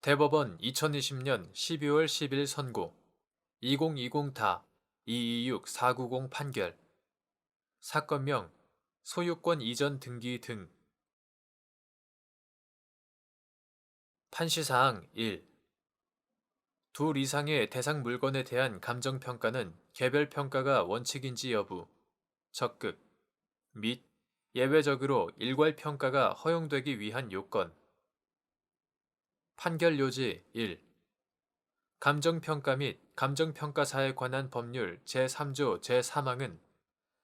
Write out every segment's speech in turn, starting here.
대법원 2020년 12월 10일 선고 2020-2226490 판결 사건명 소유권 이전 등기 등 판시사항 1. 둘 이상의 대상 물건에 대한 감정평가는 개별평가가 원칙인지 여부, 적극, 및 예외적으로 일괄평가가 허용되기 위한 요건. 판결 요지 1. 감정평가 및 감정평가사에 관한 법률 제3조 제3항은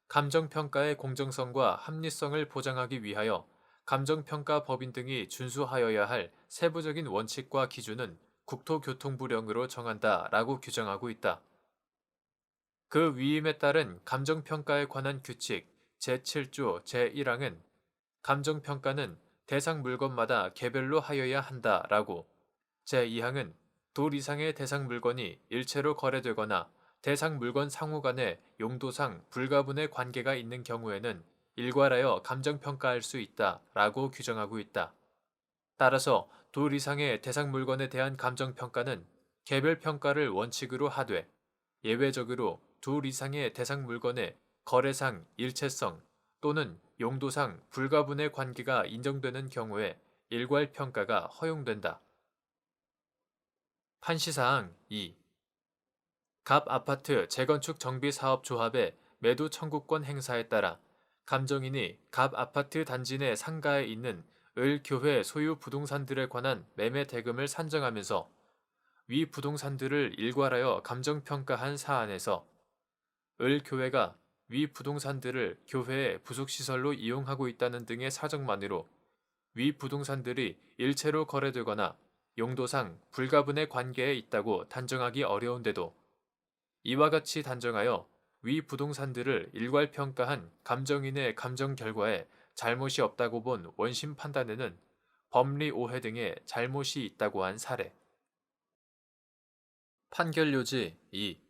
감정평가의 공정성과 합리성을 보장하기 위하여 감정평가 법인 등이 준수하여야 할 세부적인 원칙과 기준은 국토교통부령으로 정한다라고 규정하고 있다. 그 위임에 따른 감정평가에 관한 규칙 제7조 제1항은 감정평가는 대상 물건마다 개별로 하여야 한다라고, 제2항은 둘 이상의 대상 물건이 일체로 거래되거나 대상 물건 상호 간의 용도상 불가분의 관계가 있는 경우에는 일괄하여 감정평가할 수 있다라고 규정하고 있다. 따라서 둘 이상의 대상 물건에 대한 감정평가는 개별평가를 원칙으로 하되 예외적으로 둘 이상의 대상 물건의 거래상 일체성 또는 용도상 불가분의 관계가 인정되는 경우에 일괄평가가 허용된다. 판시사항 2. 갑 아파트 재건축 정비 사업 조합의 매도 청구권 행사에 따라 감정인이 갑 아파트 단지 내 상가에 있는 을 교회 소유 부동산들에 관한 매매 대금을 산정하면서 위 부동산들을 일괄하여 감정평가한 사안에서 을 교회가 위 부동산들을 교회의 부속시설로 이용하고 있다는 등의 사정만으로 위 부동산들이 일체로 거래되거나 용도상 불가분의 관계에 있다고 단정하기 어려운데도 이와 같이 단정하여 위 부동산들을 일괄평가한 감정인의 감정 결과에 잘못이 없다고 본 원심 판단에는 법리 오해 등의 잘못이 있다고 한 사례. 판결 요지 2.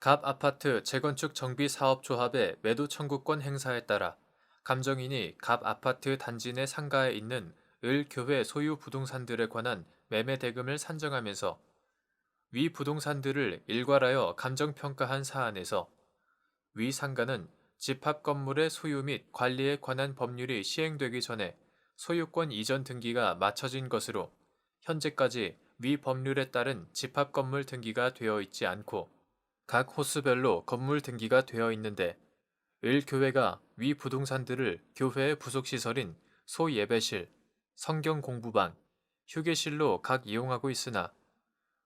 갑 아파트 재건축 정비 사업 조합의 매도 청구권 행사에 따라 감정인이 갑 아파트 단지 내 상가에 있는 을 교회 소유 부동산들에 관한 매매 대금을 산정하면서 위 부동산들을 일괄하여 감정평가한 사안에서 위 상가는 집합 건물의 소유 및 관리에 관한 법률이 시행되기 전에 소유권 이전 등기가 마쳐진 것으로 현재까지 위 법률에 따른 집합 건물 등기가 되어 있지 않고 각 호수별로 건물 등기가 되어 있는데 을 교회가 위 부동산들을 교회의 부속시설인 소예배실, 성경 공부방, 휴게실로 각 이용하고 있으나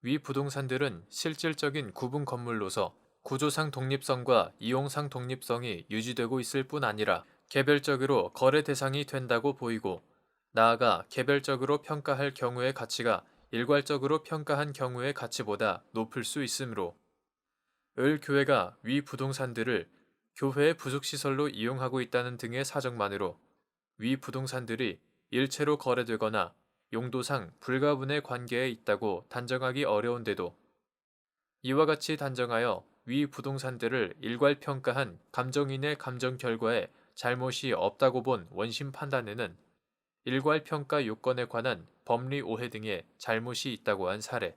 위 부동산들은 실질적인 구분 건물로서 구조상 독립성과 이용상 독립성이 유지되고 있을 뿐 아니라 개별적으로 거래 대상이 된다고 보이고 나아가 개별적으로 평가할 경우의 가치가 일괄적으로 평가한 경우의 가치보다 높을 수 있으므로 을 교회가 위 부동산들을 교회의 부속시설로 이용하고 있다는 등의 사정만으로 위 부동산들이 일체로 거래되거나 용도상 불가분의 관계에 있다고 단정하기 어려운데도 이와 같이 단정하여 위 부동산들을 일괄평가한 감정인의 감정 결과에 잘못이 없다고 본 원심 판단에는 일괄평가 요건에 관한 법리 오해 등의 잘못이 있다고 한 사례.